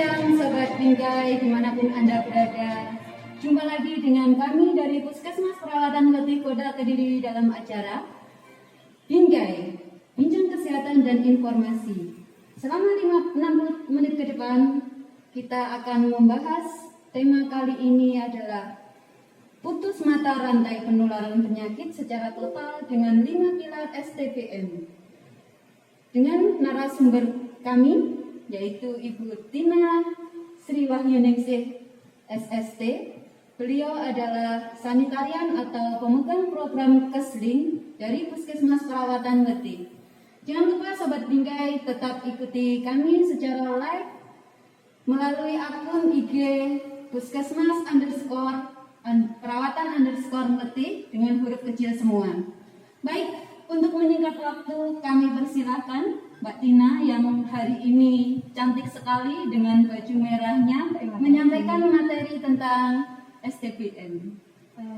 siang Sobat Bingkai dimanapun Anda berada. Jumpa lagi dengan kami dari Puskesmas Perawatan Letih Kota Kediri dalam acara Bingkai, Bincang Kesehatan dan Informasi. Selama 60 menit ke depan kita akan membahas tema kali ini adalah putus mata rantai penularan penyakit secara total dengan 5 pilar STPM. Dengan narasumber kami yaitu Ibu Tina Sri Wahyuningsih SST. Beliau adalah sanitarian atau pemegang program Kesling dari Puskesmas Perawatan Letih. Jangan lupa Sobat Bingkai tetap ikuti kami secara live melalui akun IG Puskesmas Perawatan Letih dengan huruf kecil semua. Baik, untuk menyingkat waktu kami persilahkan Mbak Tina yang hari ini cantik sekali dengan baju merahnya menyampaikan materi tentang STPM.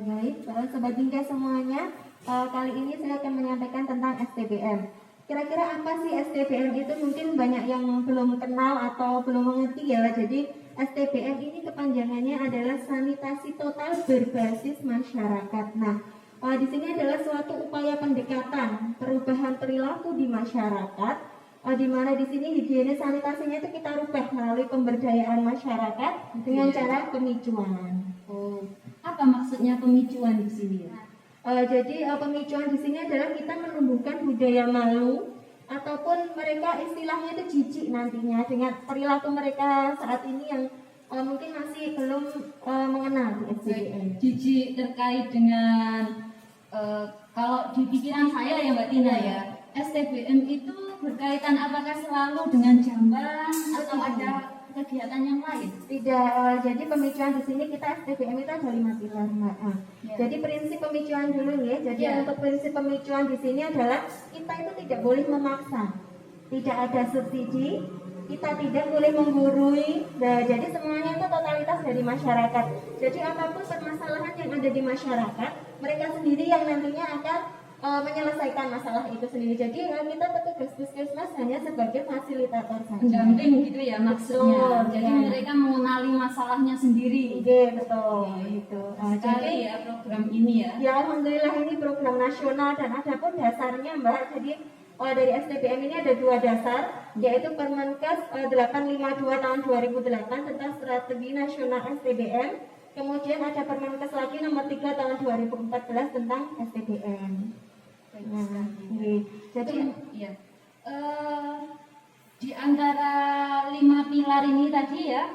Baik, Sobat Bingkai semuanya, kali ini saya akan menyampaikan tentang STPM. Kira-kira apa sih STPM itu? Mungkin banyak yang belum kenal atau belum mengerti ya. Jadi STPM ini kepanjangannya adalah sanitasi total berbasis masyarakat. Nah, di sini adalah suatu upaya pendekatan perubahan perilaku di masyarakat, di mana di sini higienis sanitasinya itu kita rubah melalui pemberdayaan masyarakat dengan cara pemicuan. Oh, apa maksudnya pemicuan di sini ya? Jadi pemicuan di sini adalah kita menumbuhkan budaya malu ataupun mereka istilahnya itu jijik nantinya dengan perilaku mereka saat ini yang mungkin masih belum mengenal STPM. Jijik terkait dengan kalau di pikiran saya ya Mbak Tina ya, STPM itu berkaitan apakah selalu dengan jamban atau ada kegiatan yang lain? Tidak, jadi pemicuan di sini kita STPM itu ada 5 pilar, Mbak. Ya. Jadi prinsip pemicuan dulu ya. Jadi untuk prinsip pemicuan di sini adalah kita itu tidak boleh memaksa, tidak ada subsidi, kita tidak boleh menggurui. Nah, jadi semuanya itu totalitas dari masyarakat. Jadi apapun permasalahan yang ada di masyarakat, mereka sendiri yang nantinya akan menyelesaikan masalah itu sendiri. Jadi kita petugas puskesmas hanya sebagai fasilitator saja. Pendamping gitu ya maksudnya. Betul, Jadi ya. mereka mengenali masalahnya sendiri. Iya, betul. Itu. Sekali ya program ini ya. Ya, alhamdulillah ini program nasional dan ada pun dasarnya, Mbak. Jadi dari STPM ini ada 2 dasar, yaitu Permenkes 852 tahun 2008 tentang strategi nasional STPM. Kemudian ada Permenkes lagi nomor 3 tahun 2014 tentang STPM. Nah, jadi ya. Di antara 5 pilar ini tadi ya,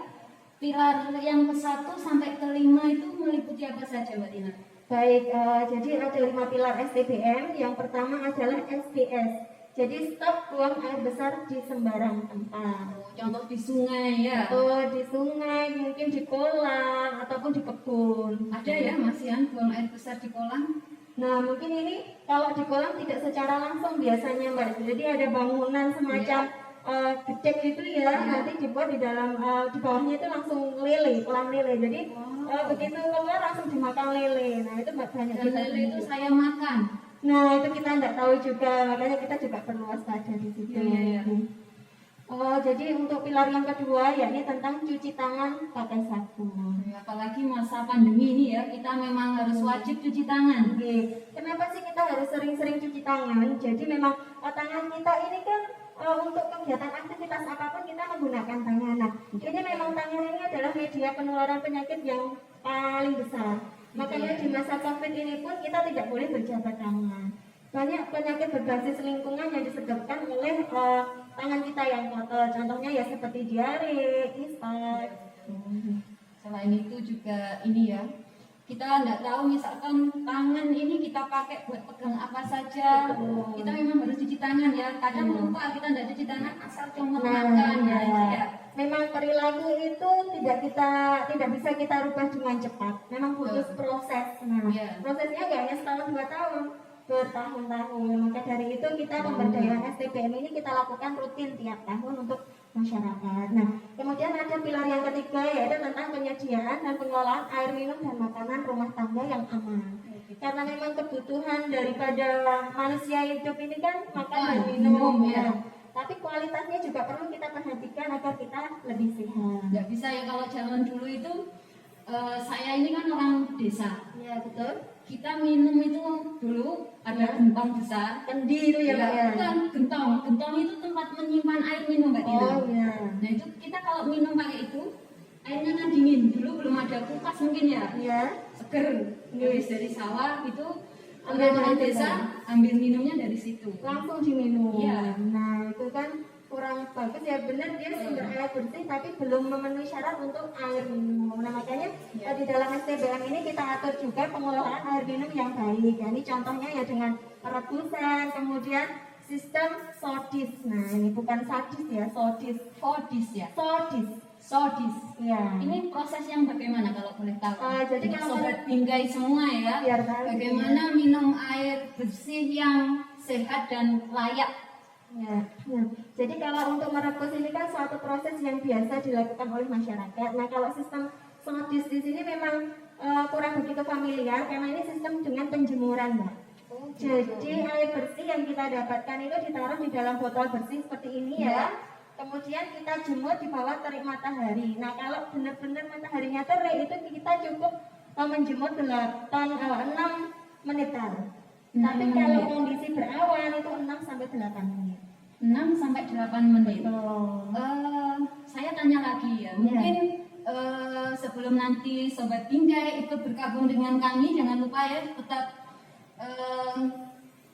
pilar yang ke-1 sampai ke-5 itu meliputi apa saja Mbak Tina? baik, jadi ada 5 pilar STPM. Yang pertama adalah SPS. Jadi stop buang air besar di sembarang tempat. Contoh di sungai ya. Atau di sungai, mungkin di kolam ataupun di kebun. Ada ya masihan buang air besar di kolam? Nah, mungkin ini kalau di kolam tidak secara langsung biasanya, Mbak. Jadi ada bangunan semacam gedek itu ya, nanti dibuat di dalam di bawahnya itu langsung lele, kolam lele. Jadi begitu keluar langsung dimakan lele. Nah, itu banyak kita Lele itu saya makan. Nah, itu kita tidak tahu juga, makanya kita juga perlu waspada di situ. Iya. Jadi untuk pilar yang kedua yakni tentang cuci tangan pakai sabun. Apalagi masa pandemi ini ya, kita memang harus wajib cuci tangan. Oke. Kenapa sih kita harus sering-sering cuci tangan? Jadi memang tangan kita ini kan untuk kegiatan aktivitas apapun kita menggunakan tangan. Nah, ini memang tangan ini adalah media penularan penyakit yang paling besar. Makanya di masa COVID ini pun kita tidak boleh berjabat tangan. Banyak penyakit berbasis lingkungan yang disebabkan oleh tangan kita yang kotor. Contohnya ya seperti diare, ispa. Selain itu juga ini ya, kita nggak tahu misalkan tangan ini kita pakai buat pegang apa saja. Kita memang harus cuci tangan ya. Kadang lupa kita nggak cuci tangan asal cuma makan ya. Ya. Memang perilaku itu tidak bisa kita rubah dengan cepat. Memang butuh proses. Nah, prosesnya nggak hanya setahun 2 tahun, bertahun-tahun. Maka dari itu kita pemberdayaan STPM ini kita lakukan rutin tiap tahun untuk masyarakat. Nah, kemudian ada pilar yang ketiga yaitu tentang penyediaan dan pengelolaan air minum dan makanan rumah tangga yang aman. Karena memang kebutuhan daripada manusia hidup ini kan makan dan minum ya. Tapi kualitasnya juga perlu kita perhatikan agar kita lebih sehat. nggak bisa ya kalau zaman dulu itu saya ini kan orang desa. Ya betul. Kita minum itu dulu ada Ya. gentong besar. Kendi itu ya Mbak ya. Bukan gentong. Gentong itu tempat menyimpan air minum Mbak Tina. Oh iya. Nah itu kita kalau minum pakai itu airnya kan dingin. Dulu belum ada kulkas mungkin ya. Iya. Seger. Habis dari sawah itu Ambil orang dari desa situ. ambil minumnya dari situ. Langsung diminum. Iya. Nah itu kan kurang bagus ya, benar dia sumber air bersih tapi belum memenuhi syarat untuk air minum. Nah makanya di dalam STBM ini kita atur juga pengelolaan air minum yang baik. Ya, ini contohnya ya dengan perebusan, kemudian sistem sodis. Nah ini bukan sadis ya, sodis. Fodis ya. Sodis. Sodis. Ya. Ini proses yang bagaimana kalau boleh tahu? Jadi Untuk kalau sobat bingkai semua ya, Biar tahu. bagaimana minum air bersih yang sehat dan layak. Ya, nah, jadi kalau untuk merebus ini kan suatu proses yang biasa dilakukan oleh masyarakat. Nah, kalau sistem sodis di sini memang kurang begitu familiar karena ini sistem dengan penjemuran, Mbak. Jadi air bersih yang kita dapatkan itu ditaruh di dalam botol bersih seperti ini ya. Kemudian kita jemur di bawah terik matahari. Nah, kalau benar-benar mataharinya terik itu kita cukup menjemur 6 menitan. Tapi kalau kondisi berawan itu 6 sampai 8 menit. 6 sampai 8 menit. Betul. Saya tanya lagi ya, mungkin sebelum nanti sobat bingkai ikut bergabung dengan kami, jangan lupa ya tetap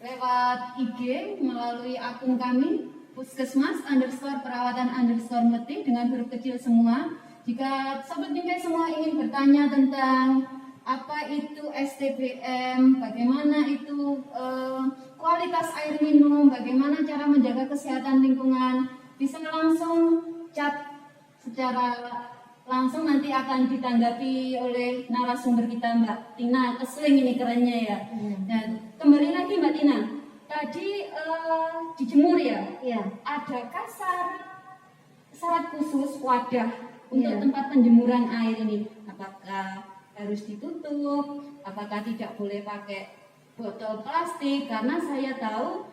lewat IG melalui akun kami puskesmas_perawatan_meti dengan huruf kecil semua. Jika sobat bingkai semua ingin bertanya tentang apa itu STBM, bagaimana itu kualitas air minum, bagaimana cara menjaga kesehatan lingkungan, bisa langsung chat secara langsung, nanti akan ditanggapi oleh narasumber kita Mbak Tina Kesling, ini kerennya ya. Dan kembali lagi Mbak Tina, tadi dijemur ya, adakah syarat khusus wadah untuk tempat penjemuran air ini? Apakah harus ditutup? Apakah tidak boleh pakai botol plastik? Karena saya tahu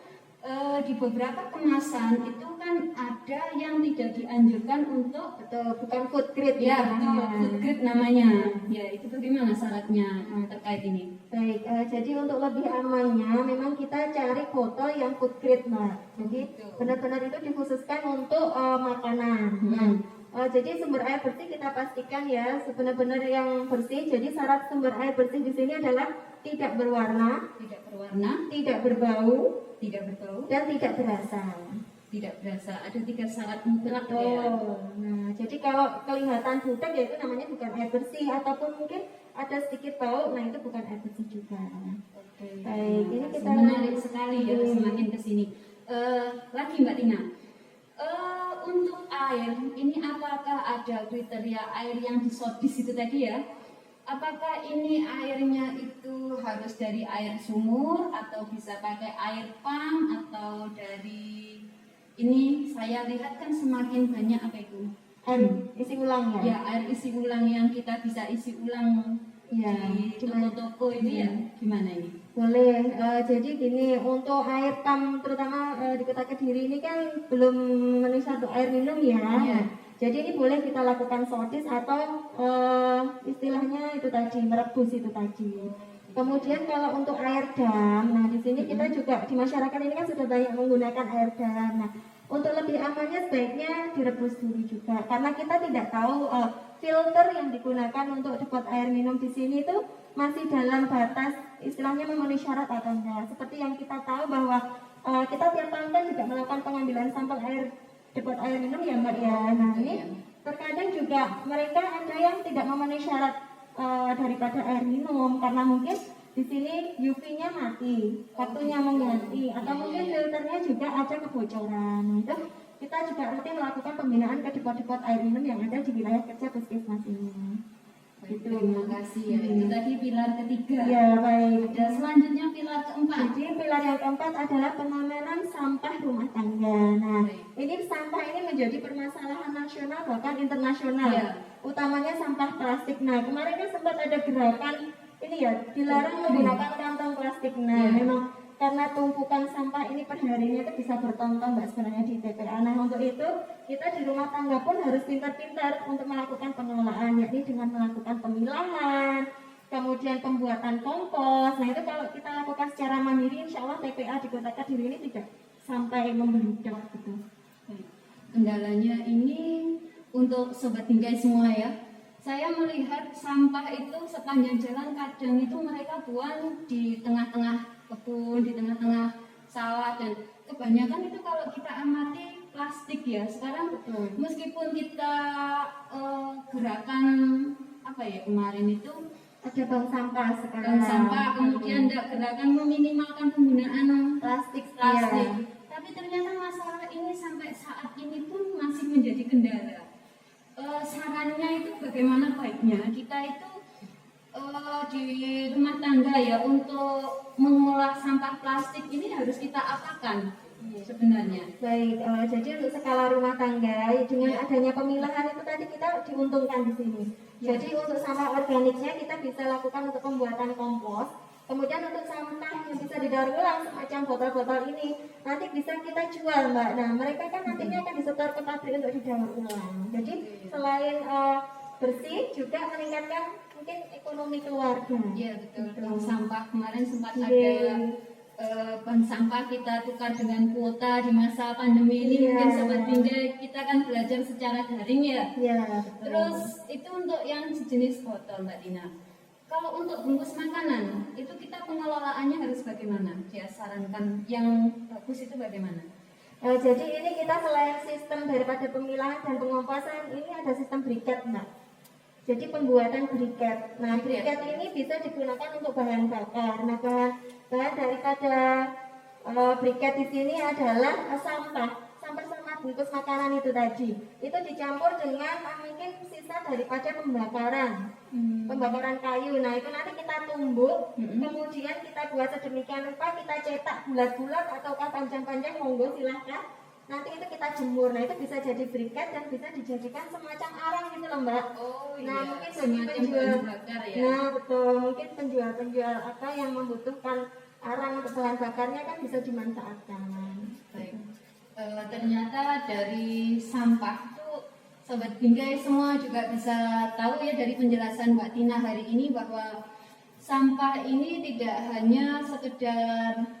di beberapa kemasan itu kan ada yang tidak dianjurkan untuk bukan food grade ya, namanya. food grade namanya. Ya, itu bagaimana syaratnya terkait ini? Baik, jadi untuk lebih amannya memang kita cari botol yang food grade, Mbak. Jadi benar-benar itu dikhususkan untuk makanan. Jadi sumber air bersih kita pastikan ya benar-benar yang bersih. Jadi syarat sumber air bersih di sini adalah tidak berwarna, tidak berbau, dan tidak berasa. Tidak berasa. Ada 3 syarat mutlak ya. Nah, jadi kalau kelihatan butek ya itu namanya bukan air bersih, ataupun mungkin ada sedikit bau, nah itu bukan air bersih juga. Oke. Baik, ini kita menarik sekali ya semakin kesini. Lagi Mbak Tina. Untuk air, ini apakah ada kriteria air yang disodis itu tadi ya? Apakah ini airnya itu harus dari air sumur atau bisa pakai air pump atau dari ini saya lihat kan semakin banyak apa itu? air isi ulang ya? Ya, air isi ulang yang kita bisa isi ulang di toko-toko itu ya, gimana ini? Boleh, jadi gini, untuk air pump terutama di Kota Kediri ini kan belum memenuhi satu air minum ya. Jadi ini boleh kita lakukan sodis atau istilahnya itu tadi, merebus itu tadi. Kemudian kalau untuk air dam, nah di sini kita juga di masyarakat ini kan sudah banyak menggunakan air dam. Nah, untuk lebih amannya sebaiknya direbus dulu juga, karena kita tidak tahu filter yang digunakan untuk dapat air minum di sini itu masih dalam batas istilahnya memenuhi syarat atau enggak. Seperti yang kita tahu bahwa kita tiap tahun kan juga melakukan pengambilan sampel air dapat air minum ya Mbak ya. Nah ini terkadang juga mereka ada yang tidak memenuhi syarat daripada air minum karena mungkin di sini UV-nya mati, waktunya mengganti, atau mungkin filternya juga ada kebocoran. Nah, itu kita juga rutin melakukan pembinaan ke depot-depot air minum yang ada di wilayah kerja puskesmas ini. Gitu. Terima kasih ya. Itu tadi pilar ketiga. Ya baik. Dan selanjutnya pilar keempat. Jadi pilar yang keempat adalah penanganan sampah rumah tangga. Nah, ini sampah ini menjadi permasalahan nasional bahkan internasional. Utamanya sampah plastik. Nah, kemarin kan sempat ada gerakan ini ya dilarang menggunakan kantong plastik. Nah, memang karena tumpukan sampah ini per harinya itu bisa bertonton Mbak sebenarnya di TPA. Nah untuk itu kita di rumah tangga pun harus pintar-pintar untuk melakukan pengelolaan, yakni dengan melakukan pemilahan, kemudian pembuatan kompos. Nah itu kalau kita lakukan secara mandiri, insya Allah TPA di Kota Kediri ini tidak sampai membludak gitu. Kendalanya ini untuk Sobat Bingkai semua ya. Saya melihat sampah itu sepanjang jalan kadang itu mereka buang di tengah-tengah kebun, di tengah-tengah sawah, dan kebanyakan itu kalau kita amati plastik ya. Sekarang meskipun kita gerakan apa ya kemarin itu Ada bank sampah sekarang. bank sampah, kemudian ada gerakan meminimalkan penggunaan Plastik. plastik. Iya. Tapi ternyata masalah ini sampai saat ini pun masih menjadi kendala. Sarannya itu bagaimana baiknya kita itu di rumah tangga ya untuk mengolah sampah plastik ini harus kita apakan sebenarnya? Baik, jadi untuk skala rumah tangga dengan adanya pemilahan itu tadi kita diuntungkan di sini. Jadi untuk sampah organiknya kita bisa lakukan untuk pembuatan kompos. Kemudian untuk sampah yang bisa didaur ulang semacam botol-botol ini nanti bisa kita jual Mbak. Nah mereka kan nantinya akan disetor ke pabrik untuk didaur ulang. Jadi selain bersih juga meningkatkan mungkin ekonomi keluarga. Iya betul. Bank sampah kemarin sempat Iya. ada bank sampah kita tukar dengan kuota di masa pandemi ini. Iya. Mungkin Sobat Bingkai kita kan belajar secara daring ya. Iya. Terus itu untuk yang sejenis botol Mbak Tina. Kalau untuk bungkus makanan itu kita pengelolaannya harus bagaimana? Dia sarankan yang bagus itu bagaimana? Jadi ini kita selain sistem daripada pemilahan dan pengomposan ini ada sistem briket Mbak. Jadi pembuatan briket. Nah briket ini bisa digunakan untuk bahan bakar. Nah bahan daripada briket di sini adalah sampah bungkus makanan itu tadi. Itu dicampur dengan mungkin sisa daripada pembakaran kayu. Nah itu nanti kita tumbuk, kemudian kita buat sedemikian rupa, kita cetak bulat-bulat ataukah panjang-panjang, monggo silahkan. Nanti itu kita jemur. Nah itu bisa jadi briket dan bisa dijadikan semacam arang gitu loh Mbak. Oh iya. Nah mungkin bagi semacam penjual, bahan bakar ya. nah betul, mungkin penjual apa yang membutuhkan arang untuk bahan bakarnya kan bisa dimanfaatkan. Baik. Ternyata dari sampah itu Sobat Bingkai semua juga bisa tahu ya dari penjelasan Mbak Tina hari ini bahwa sampah ini tidak hanya sekedar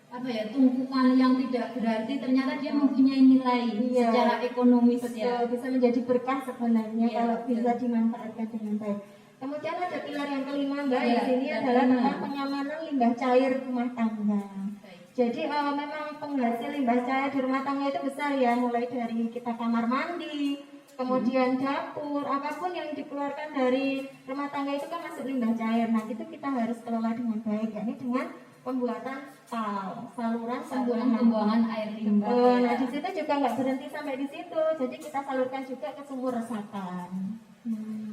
apa ya tumpukan yang tidak berarti, ternyata dia mempunyai nilai secara ekonomis ya. Bisa menjadi berkah sebenarnya kalau betul. bisa dimanfaatkan dengan baik. Kemudian ada pilar yang kelima Mbak, Iya, di sini yang adalah kelima. tentang penyamanan limbah cair rumah tangga. Baik. Jadi memang penghasil limbah cair di rumah tangga itu besar ya, mulai dari kita kamar mandi, kemudian dapur, apapun yang dikeluarkan dari rumah tangga itu kan masuk limbah cair. Nah itu kita harus kelola dengan baik, yakni dengan pembuatan saluran Pembuangan air limbah. Nah di situ juga nggak berhenti sampai di situ, jadi kita salurkan juga ke sumur resapan.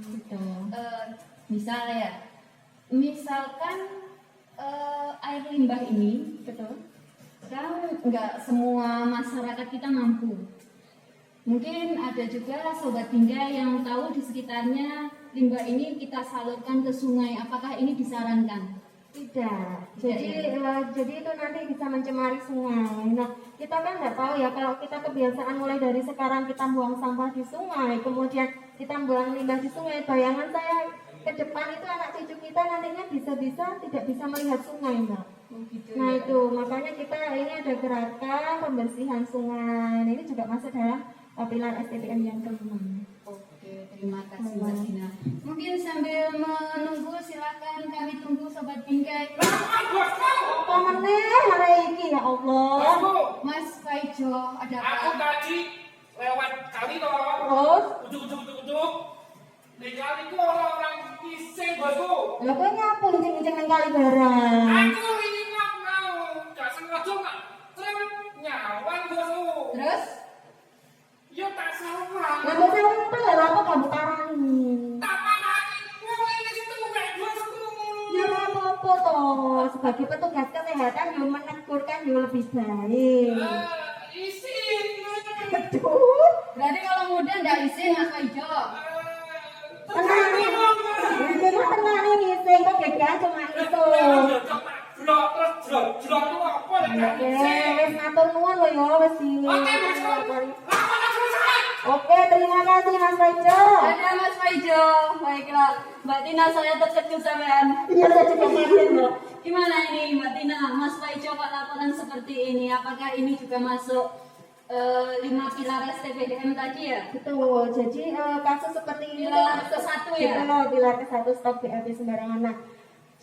Gitu. Misalkan air limbah ini, Betul. kan nggak semua masyarakat kita mampu. Mungkin ada juga Sobat Bingkai yang tahu di sekitarnya limbah ini kita salurkan ke sungai. Apakah ini disarankan? Tidak. Jadi itu nanti bisa mencemari sungai. Nah kita kan nggak tahu ya, kalau kita kebiasaan mulai dari sekarang kita buang sampah di sungai, kemudian kita buang limbah di sungai, bayangan saya ke depan itu anak cucu kita nantinya bisa-bisa tidak bisa melihat sungai Mbak. Nah itu makanya kita ini ada gerakan pembersihan sungai. Ini juga masuk dalam pilar STPM yang kelima. Oke, terima kasih Mbak Tina. Mungkin sambil menunggu silakan kami tunggu Sobat Bingkai. Apa meneh hari ini ya Allah. Mas Faijo, ada Aku apa? tadi lewat kali toh. Terus Ujuk. Di kali itu orang-orang iseng bosku. lah kowe nyapu incing-incing nang kali barang. Aku ini nggak mau. Gak sengaja nggak. Terus nyawan bosku. Terus? Ya tak salah. Lah kok sampel lah apa kamu tarani. Tak parani. Wong ini situ kayak bosku. Ya ora apa-apa toh, sebagai petugas kesehatan yo menegurkan yo lebih baik. Isin. Aduh. Berarti kalau muda nggak izin Mas Faijo. Tenang nih. Ini tenang nih sing kok gak cuma itu. blok terus jelok itu apa ya? Wes ngatur nuwun lho ya wes di. Oke, Mas. Apa selesai? Oke, terima kasih Mas Paijo. Ada Mas Paijo. Baiklah, Mbak Tina saya terkejut sampean. Iya, saya juga kaget, Mbak. Gimana ini Mbak Tina? Mas Paijo kok laporan seperti ini? Apakah ini juga masuk 5 pilar STPDM tadi ya? Betul. Jadi kasus seperti ini Pilar ke-1 ya? Betul, pilar ke-1 stop BAB sembarangan.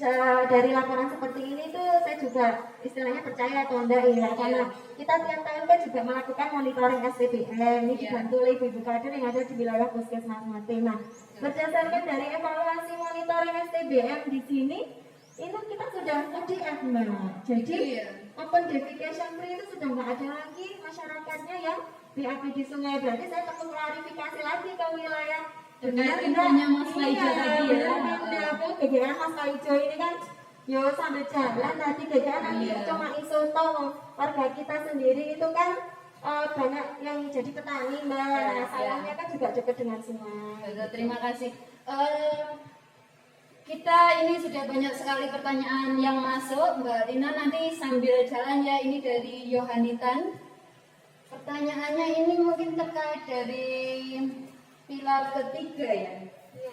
Nah, dari laporan seperti ini tuh saya juga istilahnya percaya atau enggak ya, karena kita tiap tahun kan juga melakukan monitoring STPM ini dibantu oleh ibu kader yang ada di wilayah Puskesmas Mate. Nah, berdasarkan dari evaluasi monitoring STBM di sini itu kita sudah ODF Mbak. Jadi open defecation free itu sudah nggak ada lagi masyarakatnya yang BAB di sungai. Berarti saya perlu klarifikasi lagi ke wilayah Dengan infonya Mas Paijo tadi ya. Kegiatan Mas Paijo ini kan yo sambil jalan tadi kegiatan nanti cuma isu toh warga kita sendiri itu kan banyak yang jadi petani Mbak. Nah, sayangnya kan juga dekat dengan sungai. Betul, terima kasih. Kita ini sudah banyak sekali pertanyaan yang masuk, Mbak Tina nanti sambil jalan ya. Ini dari Yohanitan. Pertanyaannya ini mungkin terkait dari pilar ketiga ya.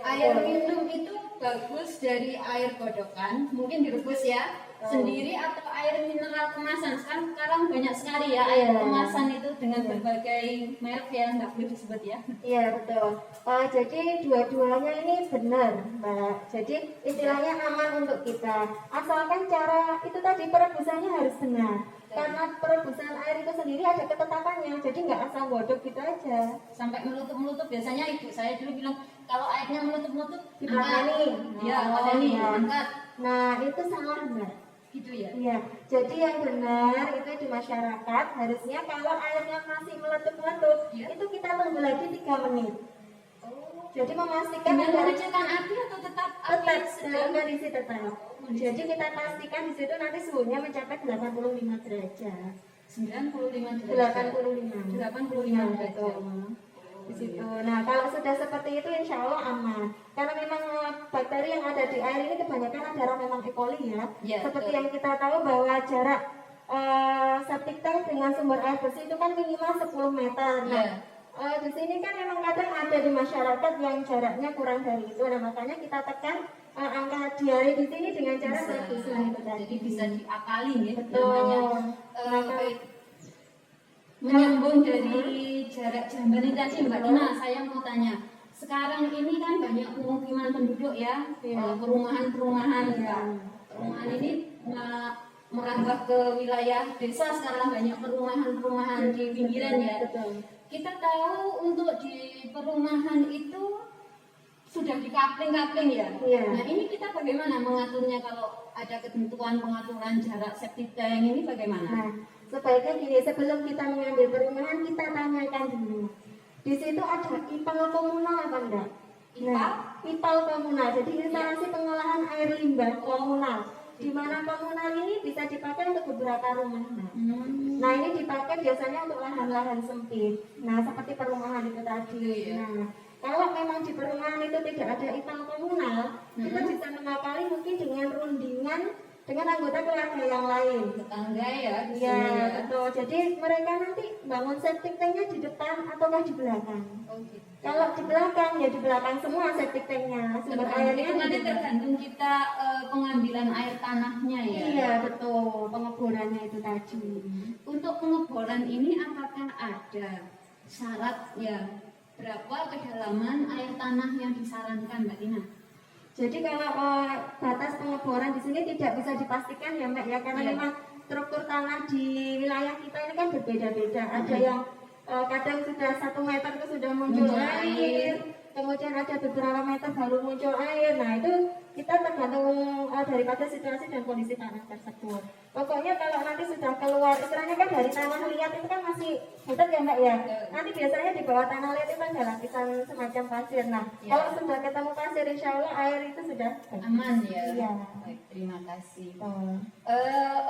Air minum itu bagus dari air kodokan, mungkin direbus ya sendiri atau air mineral kemasan. Sekarang banyak sekali ya air kemasan itu dengan berbagai merek ya, nggak boleh disebut ya. Iya betul. Jadi dua-duanya ini benar Mbak. Jadi istilahnya aman untuk kita. Asalkan cara itu tadi perebusannya harus benar. Karena perebusan air itu sendiri ada ketetapannya, jadi nggak asal godok gitu aja. Sampai menutup-menutup, biasanya ibu saya dulu bilang kalau airnya menutup-menutup Dimakani. ya ada nih angkat Nah itu salah Mbak. gitu ya. Iya, jadi yang benar itu di masyarakat harusnya kalau airnya masih meletup-letup itu kita tunggu lagi 3 menit. Jadi memastikan Dengan dari mengecilkan api atau tetap tetap api dalam kondisi tetap. Jadi kita pastikan di situ nanti suhunya mencapai 85 derajat. 95 85. 85 derajat. Betul. Di situ. Nah, kalau sudah seperti itu insya Allah aman. Karena memang bakteri yang ada di air ini kebanyakan adalah memang E. coli ya. Seperti yang kita tahu bahwa jarak septic tank dengan sumber air bersih itu kan minimal 10 meter. Nah, di sini kan memang kadang ada di masyarakat yang jaraknya kurang dari itu. Nah, makanya kita tekan angka diare di sini dengan cara perebusan itu tadi. Jadi bisa diakali ya. Betul. Menyambung dari jarak jamban ini tadi Mbak Tina, saya mau tanya. Sekarang ini kan banyak pemukiman penduduk ya, perumahan-perumahan ya. Perumahan ini merambah ke wilayah desa, sekarang banyak perumahan-perumahan di pinggiran ya. Kita tahu untuk di perumahan itu sudah dikapling-kapling ya. Nah ini kita bagaimana mengaturnya kalau ada ketentuan pengaturan jarak septic tank ini bagaimana? Nah, sebaiknya gini, sebelum kita mengambil perumahan kita tanyakan dulu. Di situ ada IPAL komunal apa enggak? IPAL komunal. Jadi instalasi pengolahan air limbah komunal. Di mana komunal ini bisa dipakai untuk beberapa rumah. Nah, ini dipakai biasanya untuk lahan-lahan sempit. Nah, seperti perumahan itu tadi. Nah, kalau memang di perumahan itu tidak ada IPAL komunal, kita bisa mengakali mungkin dengan rundingan dengan anggota keluarga yang lain. Tetangga ya. Iya, betul. Jadi mereka nanti bangun septic tanknya di depan ataukah di belakang. Kalau di belakang ya di belakang semua septic tanknya. Sumber airnya itu nanti tergantung kita pengambilan air tanahnya ya. Iya betul, pengeborannya itu tadi. Untuk pengeboran ini apakah ada syarat ya berapa kedalaman air tanah yang disarankan Mbak Tina? Jadi kalau batas pengeboran di sini tidak bisa dipastikan ya Mbak ya, karena memang struktur tanah di wilayah kita ini kan berbeda-beda. Ada yang kadang sudah 1 meter itu sudah muncul air, kemudian ada beberapa meter baru muncul air. Nah itu kita tergantung daripada situasi dan kondisi tanah tersebut. Pokoknya kalau nanti sudah keluar, istilahnya kan dari tanah liat itu kan masih butet ya Mbak ya. Nanti biasanya di bawah tanah liat itu ada lapisan semacam pasir. Nah kalau sudah ketemu pasir, insya Allah air itu sudah aman ya. Iya. Baik, terima kasih.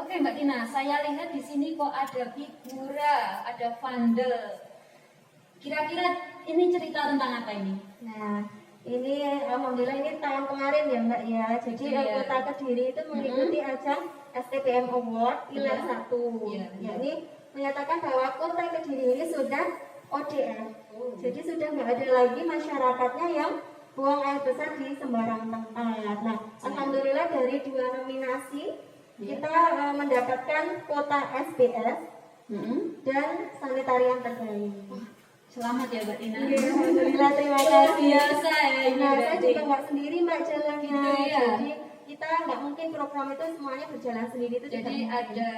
Oke Mbak Tina, saya lihat di sini kok ada figura, ada vandal. Kira-kira ini cerita tentang apa ini? Nah, Ini alhamdulillah ini tahun kemarin ya Mbak ya. Jadi Iya. Kota Kediri itu mengikuti ajang STPM Award Pilar Iya. 1. Iya. Ya, ini menyatakan bahwa Kota Kediri ini sudah ODF. Jadi sudah nggak ada lagi masyarakatnya yang buang air besar di sembarang tempat. Nah, alhamdulillah dari 2 nominasi kita mendapatkan kota SBS dan sanitarian terbaik. Selamat ya Mbak Tina. Iya, alhamdulillah, terima Luar kasih. biasa ya ini Nah, saya berarti. juga nggak sendiri Mbak jalannya. Gitu ya. Jadi kita nggak mungkin program itu semuanya berjalan sendiri itu Jadi tidak ada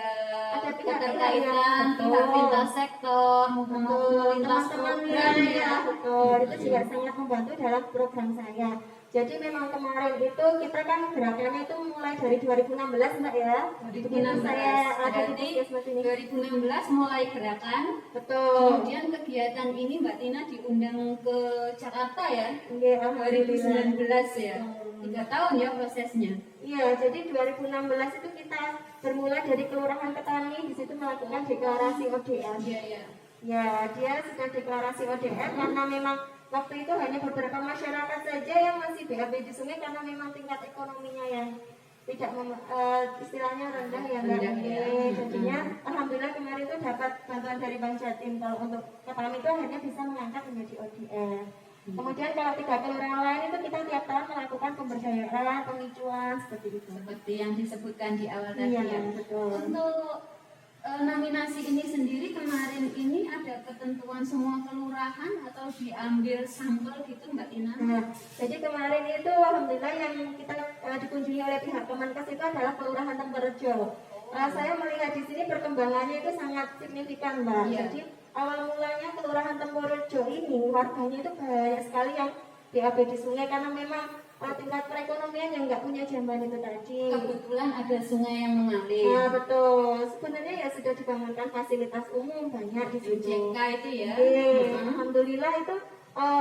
Ada pihak-pihak keterkaitan yang- pihak betul. lintas sektor, betul lintas teman-teman program ya, ya. betul itu juga sangat membantu dalam program saya. Jadi memang kemarin itu kita kan gerakannya itu mulai dari 2016 Mbak ya. Begitu 2016. saya ada di Berarti puskesmas ini. 2016 mulai gerakan. Betul. Kemudian kegiatan ini Mbak Tina diundang ke Jakarta ya. Iya, alhamdulillah. 2019 ya. 3 tahun ya prosesnya. Iya, jadi 2016 itu kita bermula dari Kelurahan Ketani, di situ melakukan deklarasi ODF. Iya ya. Ya, dia sudah deklarasi ODF karena memang waktu itu hanya beberapa masyarakat saja yang masih BAB di sungai karena memang tingkat ekonominya yang tidak istilahnya rendah ya Mbak. Rendah, ya. Jadinya alhamdulillah kemarin itu dapat bantuan dari Bank Jatim kalau untuk Ketani itu akhirnya bisa mengangkat menjadi ODF. Kemudian kalau 3 kelurahan lain itu kita tiap tahun melakukan pemberdayaan, pemicuan seperti itu. Seperti yang disebutkan di awal tadi Iya, ya. betul. Untuk nominasi ini sendiri kemarin ini ada ketentuan semua kelurahan atau diambil sampel gitu Mbak Tina? Nah, jadi kemarin itu alhamdulillah yang kita dikunjungi oleh pihak Kemenkes itu adalah Kelurahan Temperejo. Saya melihat di sini perkembangannya itu sangat signifikan Mbak. Iya. Jadi awal mulanya Kelurahan Temperejo ini warganya itu banyak sekali yang BAB di sungai karena memang tingkat perekonomian yang nggak punya jamban itu tadi. Kebetulan ada sungai yang mengalir. Nah betul, sebenarnya ya sudah dibangunkan fasilitas umum banyak di situ. JK itu ya. Iya, alhamdulillah itu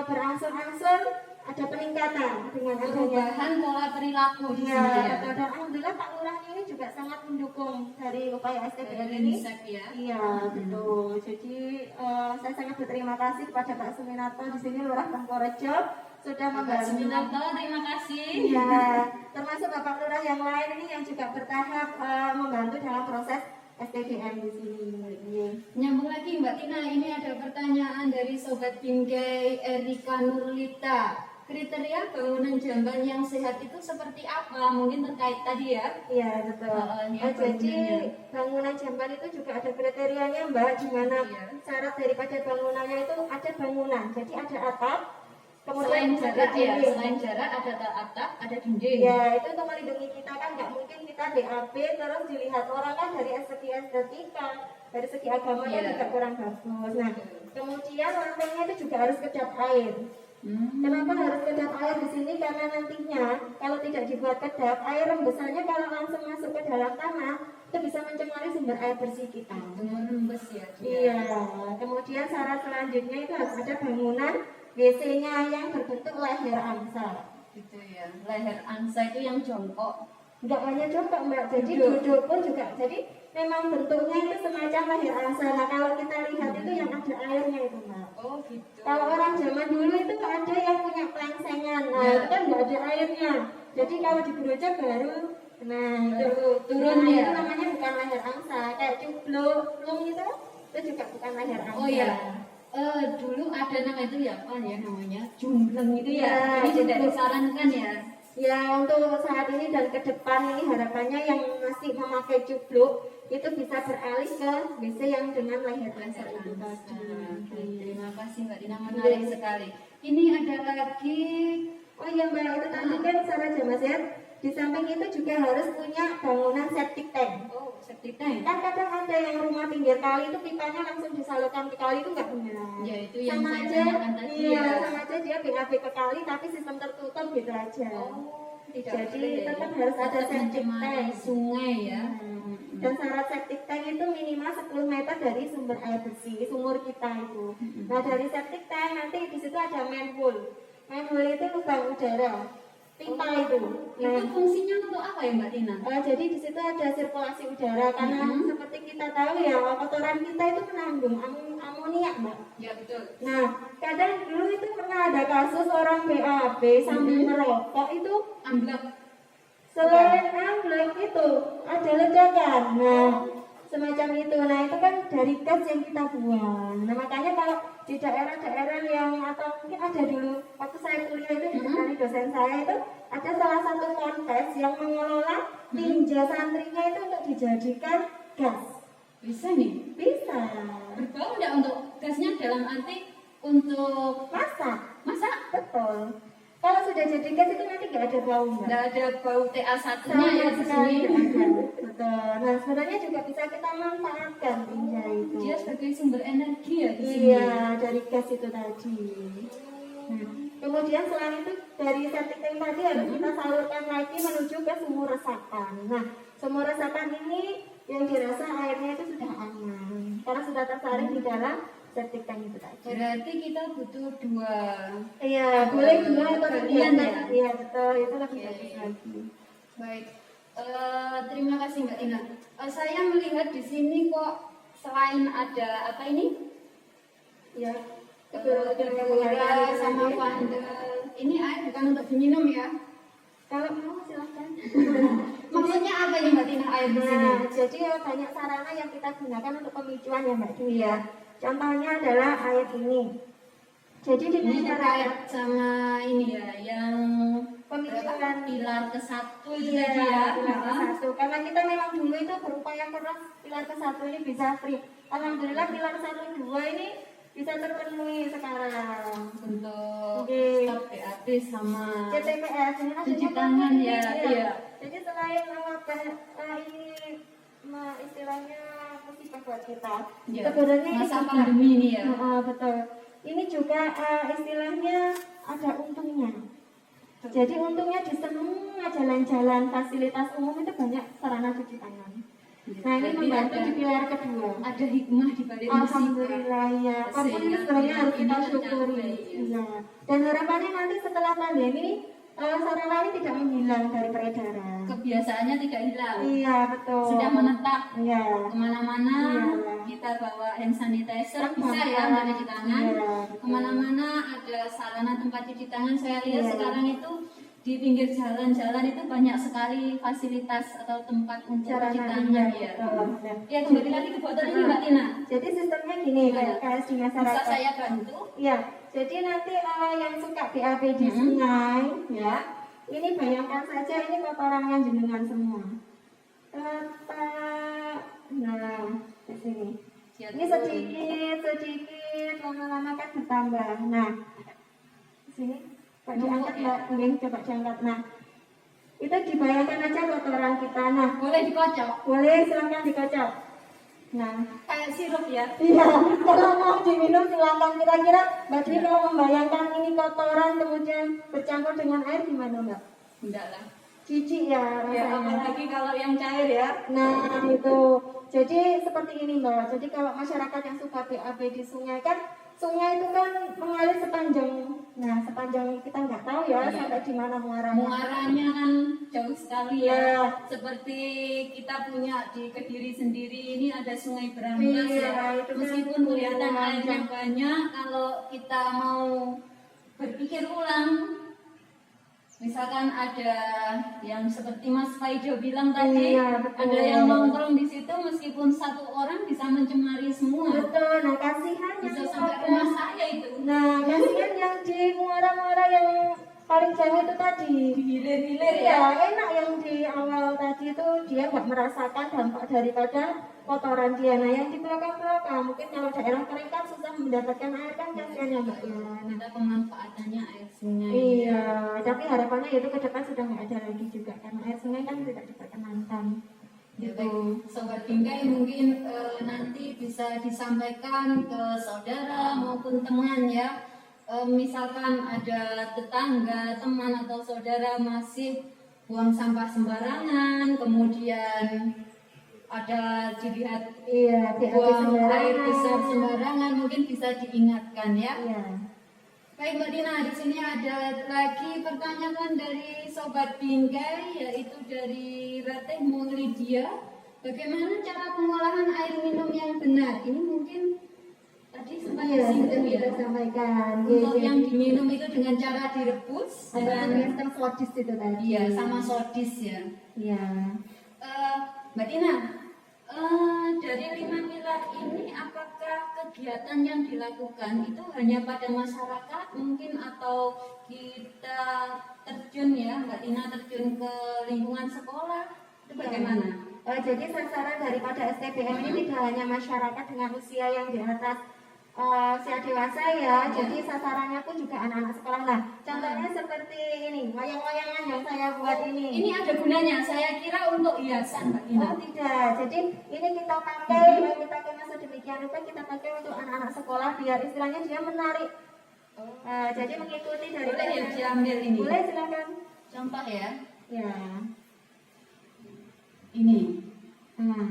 berangsur-angsur ada peningkatan dengan adanya. Perubahan pola perilaku di Iya, sini ya. betul. Dan alhamdulillah Pak Lurah ini juga sangat mendukung dari upaya STPM ini. Insek ya. Iya, betul. Jadi saya sangat berterima kasih kepada Pak Suminarto di sini Lurah Temporejo sudah Bapak membantu. Suminarto, terima kasih. Iya, termasuk Bapak Lurah yang lain ini yang juga bertahap membantu dalam proses STPM di sini. Iya. Nyambung lagi Mbak Tina, ini ada pertanyaan dari Sobat Bingkai Erika Nurlita. Kriteria bangunan jamban yang sehat itu seperti apa? Mungkin terkait tadi ya. Iya betul. Jadi bangunan jamban itu juga ada kriterianya Mbak, di mana Iya. syarat daripada bangunannya itu ada bangunan. Jadi ada atap, Selain kemudian jarak ya, dinding. selain jarak ada atap, ada dinding. Ya itu untuk melindungi kita kan nggak mungkin kita BAB terus dilihat orang kan dari segi estetika, dari segi agama kan Iya. juga kurang bagus. Nah kemudian lantainya itu juga harus kedap air. Kenapa harus kedap air di sini? Karena nantinya kalau tidak dibuat kedap, air rembesannya kalau langsung masuk ke dalam tanah itu bisa mencemari sumber air bersih kita. Rembes ya. Iya. Kemudian syarat selanjutnya itu harus ada bangunan WC-nya yang berbentuk leher angsa. Gitu ya. Leher angsa itu yang jongkok. Enggak hanya jongkok Mbak, jadi duduk pun juga. Jadi memang bentuknya itu semacam leher angsa. Nah kalau kita lihat itu yang ada airnya itu Mbak. Oh gitu. Kalau orang zaman dulu itu ada yang punya pelengsengan, nah Ya. itu kan nggak ada airnya. Jadi kalau digerojak baru, nah itu turun nah, ya. itu namanya bukan leher angsa, kayak cubluk, plung itu juga bukan leher angsa. Oh ya. Dulu ada nama itu ya apa ya namanya? Jumbleng itu ya. Ya, Ini tidak jumbleng. disarankan ya. Ya untuk saat ini dan ke depan ini harapannya yang masih memakai cubluk itu bisa beralih ke WC yang dengan leher angsa itu tadi. Terima kasih Mbak Dina, menarik sekali. Ini ada lagi. Oh iya Mbak, itu tadi kan cara jamaah sehat. Di samping itu juga harus punya bangunan septic tank. Oh, septic tank. Kan kadang ada yang rumah pinggir kali itu pipanya langsung disalurkan ke kali itu nggak benar. Ya, itu yang sama saya aja, tanyakan tadi iya, ya. sama aja dia BAB ke kali tapi sistem tertutup gitu aja. Oh, tidak Jadi boleh. tetap harus ada Tetap septic mencemari tank. sungai ya. Dan syarat septic tank itu minimal 10 meter dari sumber air bersih, sumur kita itu. Nah dari septic tank nanti di situ ada manhole. Manhole itu lubang udara, pipa itu. Nah, Itu fungsinya untuk apa ya Mbak Tina? jadi di situ ada sirkulasi udara karena seperti kita tahu ya kotoran kita itu mengandung amoniak Mbak. Ya betul. Nah kadang dulu itu pernah ada kasus orang BAB sambil merokok itu Amblak. selain amblek itu ada ledakan. Nah, semacam itu. Nah, itu kan dari gas yang kita buang. Nah, makanya kalau di daerah-daerah yang atau mungkin ada dulu waktu saya kuliah itu dari dosen saya itu ada salah satu ponpes yang mengelola tinja santrinya itu untuk dijadikan gas. Bisa nih. Bisa. Berbau enggak untuk gasnya dalam arti untuk Masak. masak? Betul. Kalau sudah jadi gas itu nanti nggak ada bau, Mbak. Nggak ada bau TA1-nya Sama ya di sekali sini. nggak ada. Betul. Nah, sebenarnya juga bisa kita manfaatkan tinja itu. Dia sebagai sumber energi ya di sini. Iya, dari gas itu tadi. Nah, kemudian selain itu dari septic tank tadi harus kita salurkan lagi menuju ke sumur resapan. Nah, sumur resapan ini yang dirasa airnya itu sudah aman karena sudah tersaring di dalam septic tank itu tadi. Berarti kita butuh dua. Iya, boleh dua atau Bagian tiga. ya? Iya, betul. Itu lebih Oke. bagus lagi. Baik. Terima kasih Mbak Tina. Saya melihat di sini kok selain ada apa ini? Ya, Gula sama vandal. Ini air bukan untuk diminum ya? kalau mau silahkan. Maksudnya apa ini Mbak Tina air di sini? Nah, jadi banyak sarana yang kita gunakan untuk pemicuan ya Mbak Dwi ya. Contohnya adalah air ini. Jadi di Ini terkait masyarakat sama ini ya, yang pemicuan pilar ke-1 itu iya, tadi ya. pilar ke-1. Karena kita memang dulu itu berupaya keras pilar ke-1 ini bisa free. Alhamdulillah pilar 1 2 ini bisa terpenuhi sekarang. Untuk Oke. stop BAB sama CTPS ini kan Cuci sebenarnya tangan, ini, ya, iya. Jadi selain ini istilahnya musibah buat kita, Ya, sebenarnya ini masa juga- pandemi ini ya. betul. Ini juga istilahnya ada untungnya. Jadi untungnya di semua jalan-jalan fasilitas umum itu banyak sarana cuci tangan. Nah ini Berarti membantu ada- di pilar kedua. ada hikmah di balik musibah. Alhamdulillah ya. Apapun itu Sehingga sebenarnya harus kita ini syukuri. tercapai, ya. Iya. Dan harapannya nanti setelah pandemi sarana ini tidak menghilang dari peredaran. Kebiasaannya tidak hilang. Iya betul. Sudah menetap Iya. kemana-mana. Iya. Kita bawa hand sanitizer Kan bisa ya bawa. untuk cuci tangan. Iya, betul. Kemana-mana ada sarana tempat cuci tangan. Saya lihat Iya. sekarang itu di pinggir jalan-jalan itu banyak sekali fasilitas atau tempat untuk Sarana, cuci tangan iya, ya. betul. Ya. Ya kembali lagi ke botol ini Mbak Tina. Jadi sistemnya gini kayak di Bisa masyarakat. saya bantu? Ya, jadi nanti yang suka BAB di sungai, ya, ini bayangkan saja ini kotoran jenengan semua. Nah, di sini. Ini sedikit, lama-lama kan bertambah. Nah, di sini, coba diangkat Mbak, Nggih, coba diangkat. Nah, itu dibayangkan aja kotoran kita. Nah, Boleh dikocok boleh silakan dikocok. Nah, kayak sirup ya. iya, kalau mau diminum silakan. Kira-kira Mbak Dwi kalau membayangkan ini kotoran kemudian bercampur dengan air gimana Mbak? Enggak lah. Jijik ya Ya, rasanya. apalagi kalau yang cair ya. Nah itu, jadi seperti ini Mbak. Jadi kalau masyarakat yang suka BAB di sungai kan, sungai itu kan mengalir sepanjang, nah sepanjang kita nggak tahu ya Iya. sampai di mana muaranya. Muaranya kan jauh sekali Iya. ya. Seperti kita punya di Kediri sendiri ini ada Sungai Berantas Iya, ya. itu kan Meskipun kelihatan panjang. airnya banyak, kalau kita mau berpikir ulang, misalkan ada yang seperti Mas Faijo bilang tadi, Iya, betul. ada yang nongkrong di situ meskipun satu orang bisa mencemari semua. Betul, nah kasihan yang Bisa sampai pada- rumah saya itu. Nah kasihan yang di muara-muara yang paling jauh itu tadi. Di hilir-hilir ya. Ya, enak yang di awal tadi itu dia nggak merasakan dampak daripada kotoran dia. Nah, yang di belakang-belakang mungkin kalau daerah kering kan susah mendapatkan air kan kasihan ya Mbak ya. Nah, Kita pemanfaatannya air sungai. iya, tapi harapannya itu ke depan sudah nggak ada lagi juga karena air sungai kan tidak diperkenankan. Ya, Gitu. baik. Sobat Bingkai mungkin nanti bisa disampaikan ke saudara maupun teman ya. Misalkan ada tetangga, teman atau saudara masih buang sampah sembarangan, kemudian ada dilihat Iya, BAB buang air sembarangan. besar sembarangan, mungkin bisa diingatkan ya. Iya. Baik Mbak Dina, di sini ada lagi pertanyaan dari Sobat Bingkai, yaitu dari Ratih Maulidia. Bagaimana cara pengolahan air minum yang benar? Ini mungkin tadi sempat Iya, sudah disinggung ya. kita sampaikan. Untuk Iya, yang diminum itu dengan cara direbus dengan dengan sistem sosis itu tadi. iya sama sodis ya. Iya. Mbak Tina, dari 5 pilar ini apakah kegiatan yang dilakukan itu hanya pada masyarakat mungkin atau kita terjun ya Mbak Tina terjun ke lingkungan sekolah itu bagaimana? Jadi sasaran daripada STBM ini tidak hanya masyarakat dengan usia yang di atas usia dewasa ya, jadi sasarannya pun juga anak-anak sekolah. Nah, contohnya seperti ini, wayang-wayangan yang saya buat ini. Ini ada gunanya, saya kira untuk hiasan Mbak Tina. Oh tidak, jadi ini kita pakai, kita kemas sedemikian rupa kita pakai untuk anak-anak sekolah biar istilahnya dia menarik. Jadi mengikuti dari Boleh ya diambil ini? Boleh silakan. Contoh ya, Ya. ini. Nah,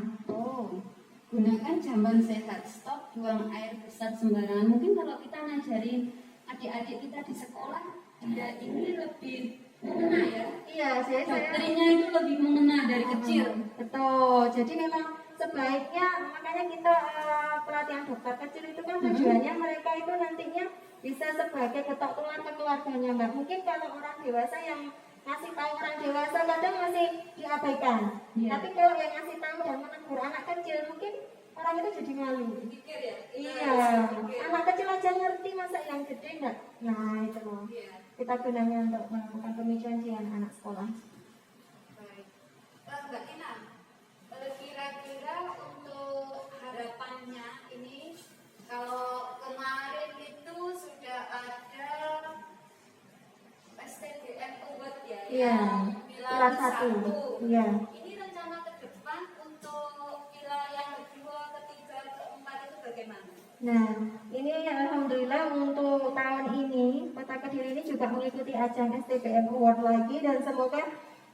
Gunakan jamban sehat, stop buang air besar sembarangan. Mungkin kalau kita ngajarin adik-adik kita di sekolah, dia ini lebih mengena ya. iya, saya Doktrinnya itu lebih mengena dari kecil. Betul. Jadi memang sebaiknya makanya kita pelatihan dokter kecil itu kan tujuannya mereka itu nantinya bisa sebagai ketok tular ke keluarganya, Mbak. Mungkin kalau orang dewasa yang ngasih tahu orang dewasa kadang masih diabaikan. Iya. Tapi kalau yang ngasih tahu dan menegur anak kecil mungkin orang itu jadi malu. Pikir ya? Iya, anak kecil aja ngerti masa yang gede enggak? Nah itu loh. Iya. Kita gunanya untuk melakukan pemicuan di anak sekolah. Baik. Mbak Tina, kira-kira untuk harapannya ini kalau kemarin itu sudah ada STBM Award ya, Iya. yang Pilar 1. Iya. Ini rencana ke depan untuk pilar yang kedua, ketiga, keempat itu bagaimana? Nah, ini alhamdulillah untuk tahun ini Kota Kediri ini juga mengikuti ajang STBM Award lagi dan semoga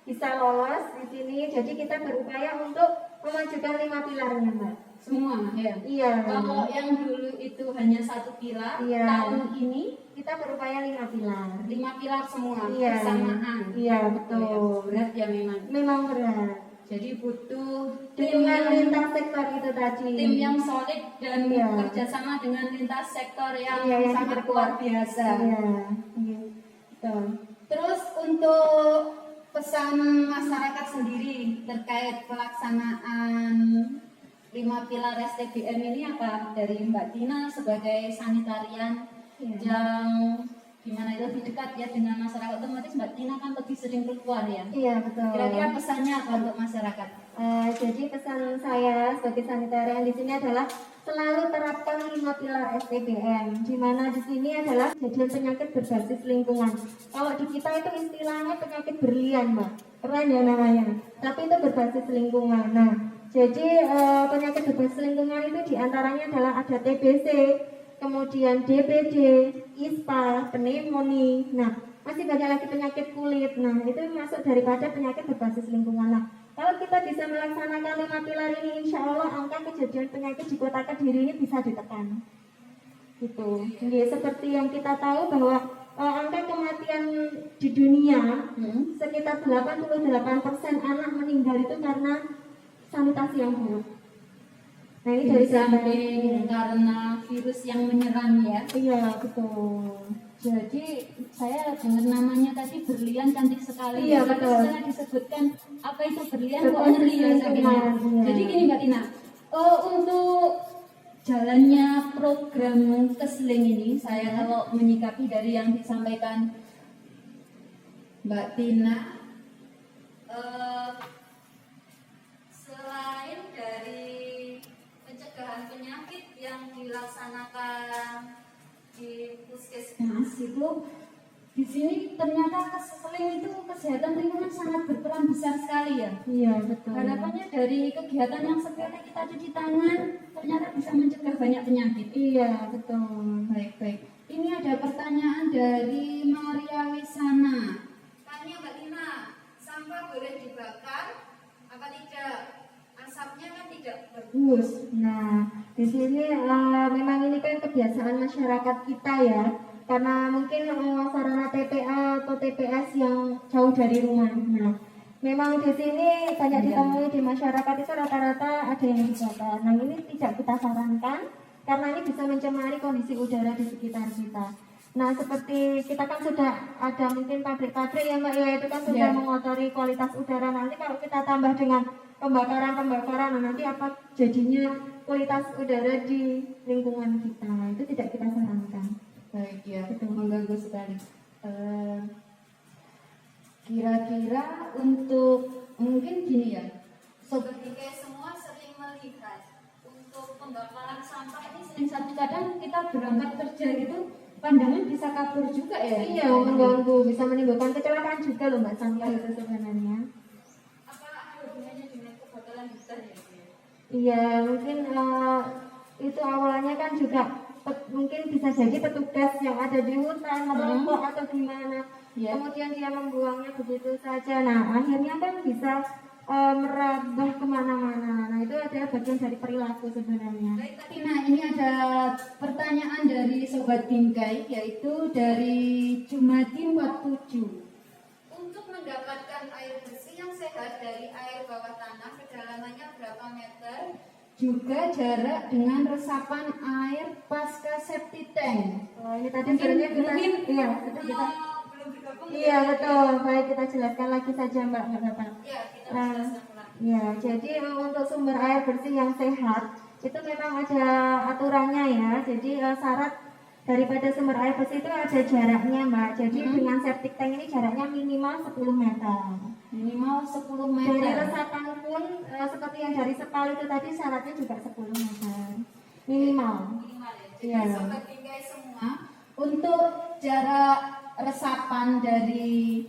bisa lolos di sini. Jadi kita berupaya untuk memajukan 5 pilarnya, Mbak. Semua ya. Iya. Kalau yang dulu itu hanya 1 pilar, Iya. tahun ini Kita berupaya 5 pilar. 5 pilar semua Iya. bersamaan. Iya, betul. Berat ya memang. Memang berat. Jadi butuh Dukungan lintas sektor itu tadi. tim yang solid dan Iya. kerjasama dengan lintas sektor yang Iya, yang sangat diperkuat. luar biasa. Iya. Iya. Betul. Terus untuk pesan masyarakat sendiri terkait pelaksanaan 5 pilar STBM ini apa dari Mbak Tina sebagai sanitarian Iya. yang gimana itu lebih dekat ya dengan masyarakat, otomatis Mbak Tina kan lebih sering keluar ya. Iya, betul. Kira-kira pesannya apa untuk masyarakat? Jadi pesan saya sebagai sanitarian di sini adalah selalu terapkan 5 pilar STBM, di mana di sini adalah kejadian penyakit berbasis lingkungan. Kalau di kita itu istilahnya penyakit berlian, Mbak. Keren ya namanya. Tapi itu berbasis lingkungan. Nah, jadi penyakit berbasis lingkungan itu diantaranya adalah ada TBC, kemudian DBD, ISPA, pneumonia. Nah, masih banyak lagi penyakit kulit. Nah, itu masuk daripada penyakit berbasis lingkungan. Nah, kalau kita bisa melaksanakan 5 pilar ini, insya Allah angka kejadian penyakit di Kota Kediri ini bisa ditekan. Gitu. Jadi seperti yang kita tahu bahwa angka kematian di dunia sekitar 88% anak meninggal itu karena sanitasi yang buruk. Nah, ini dari samping karena virus yang menyerang ya. Iya, betul. Jadi saya dengar namanya tadi berlian cantik sekali. Iya, ya. Tapi betul. setelah disebutkan apa itu berlian kok Berbasis ngeri ya saya lingkungan, bilang. iya. Jadi gini Mbak Tina, untuk jalannya program Kesling ini saya kalau menyikapi dari yang disampaikan Mbak Tina, selain dari pencegahan penyakit yang dilaksanakan di puskesmas itu, di sini ternyata Kesling itu kesehatan lingkungan sangat berperan besar sekali ya. Iya, betul. Harapannya dari kegiatan yang sepele kita cuci tangan ternyata bisa mencegah banyak penyakit. Iya, betul. Baik. Ini ada pertanyaan dari Maria Wisana. Tanya Mbak Tina, sampah boleh dibakar apa tidak? Asapnya kan tidak bagus. Nah, di sini memang ini kan kebiasaan masyarakat kita ya, karena mungkin sarana TPA atau TPS yang jauh dari rumah. Nah, memang di sini banyak ditemui di masyarakat itu rata-rata ada yang dibakar. Nah, ini tidak kita sarankan karena ini bisa mencemari kondisi udara di sekitar kita. Nah, seperti kita kan sudah ada mungkin pabrik-pabrik ya Mbak ya, itu kan sudah Ya. mengotori kualitas udara. Nanti kalau kita tambah dengan pembakaran-pembakaran, nah nanti apa jadinya kualitas udara di lingkungan kita. Nah, itu tidak kita sarankan. Baik ya, Betul. mengganggu sekali. Kira-kira untuk mungkin gini ya, sobat bingkai semua sering melihat untuk pembakaran sampah ini sering satu kadang kita berangkat kerja itu pandangan bisa kabur juga ya. Iya, mengganggu, bisa menimbulkan kecelakaan juga loh Mbak sampah itu sebenarnya. Apa ada hubungannya dengan kebakaran hutan ya? Iya, mungkin itu awalnya kan juga mungkin bisa jadi petugas yang ada di hutan merompok atau gimana. Ya. Kemudian dia membuangnya begitu saja. Nah, akhirnya kan bisa merambah kemana-mana. Nah, itu adalah bagian dari perilaku sebenarnya. Baik, Tina, ini ada pertanyaan dari Sobat Bingkai, yaitu dari Jumadi 47. Untuk mendapatkan air bersih yang sehat dari air bawah tanah, kedalamannya berapa meter? Juga jarak dengan resapan air pasca septic tank. Oh, ini tadi Mungkin sebenarnya iya, sudah kita belum bergabung. iya betul. Baik, kita jelaskan lagi saja Mbak, nggak apa-apa. Ya, kita Nah, jelaskan ulang. ya, jadi untuk sumber air bersih yang sehat itu memang ada aturannya ya. Jadi syarat daripada sumber air bersih itu ada jaraknya Mbak. Jadi dengan septic tank ini jaraknya minimal 10 meter. Minimal 10 Dari meter. resapan pun seperti yang dari Sepal itu tadi syaratnya juga 10 meter. Minimal. Minimal ya. Jadi Iya. Sobat Bingkai semua, untuk jarak resapan dari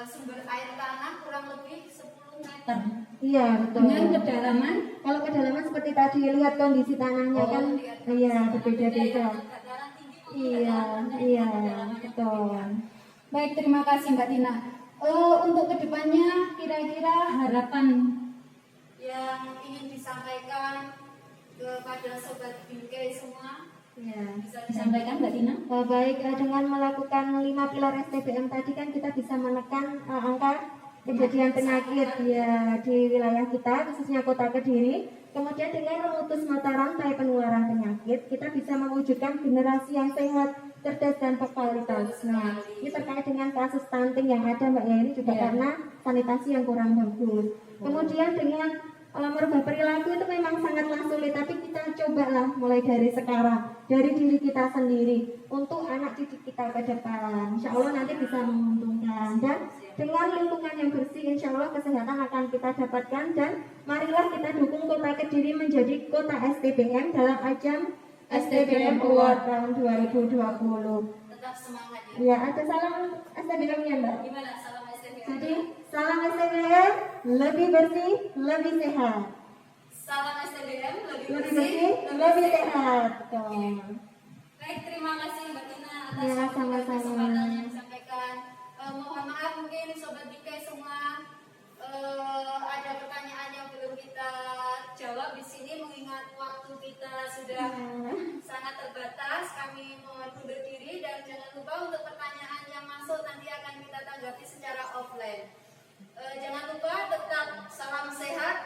sumber air tanah kurang lebih 10 meter. Iya, betul. Dengan kedalaman Kalau kedalaman seperti tadi lihat kondisi tanahnya kan lihat iya yang berbeda-beda. dataran tinggi maupun Iya, dataran rendah, iya, kedalamannya betul. Baik, terima kasih Mbak Tina. Untuk kedepannya kira-kira harapan yang ingin disampaikan kepada Sobat Bingkai semua Iya. bisa disampaikan Mbak Tina? Baik, dengan melakukan 5 pilar STBM tadi kan kita bisa menekan angka kejadian penyakit ya di wilayah kita, khususnya Kota Kediri. Kemudian dengan memutus mata rantai penularan penyakit, kita bisa mewujudkan generasi yang sehat, cerdas dan berkualitas. Nah, ini terkait dengan kasus stunting yang ada Mbak ya, ini juga karena sanitasi yang kurang bagus. Kemudian dengan merubah perilaku itu memang sangatlah sulit, tapi kita cobalah mulai dari sekarang, dari diri kita sendiri untuk anak didik kita ke depan. Insya Allah nanti bisa menguntungkan, dan dengan lingkungan yang bersih insya Allah kesehatan akan kita dapatkan. Dan marilah kita dukung Kota Kediri menjadi kota STBM dalam ajang STBM Award tahun 2020. Tetap semangat ya. Ya, ada salam STBM-nya Mbak. Gimana salam STBM? Jadi salam STBM, lebih bersih, lebih sehat. Salam STBM lebih Lebih bersih, bersih, lebih sehat. Betul. Baik, terima kasih Mbak Tina atas Ya, waktu dan sama-sama. kesempatan yang disampaikan. Mohon maaf mungkin Sobat Bingkai semua ada pertanyaan yang belum kita jawab di sini, mengingat waktu kita sudah sangat terbatas. Kami mohon undur diri dan jangan lupa untuk pertanyaan yang masuk nanti akan kita tanggapi secara offline. Jangan lupa tetap salam sehat,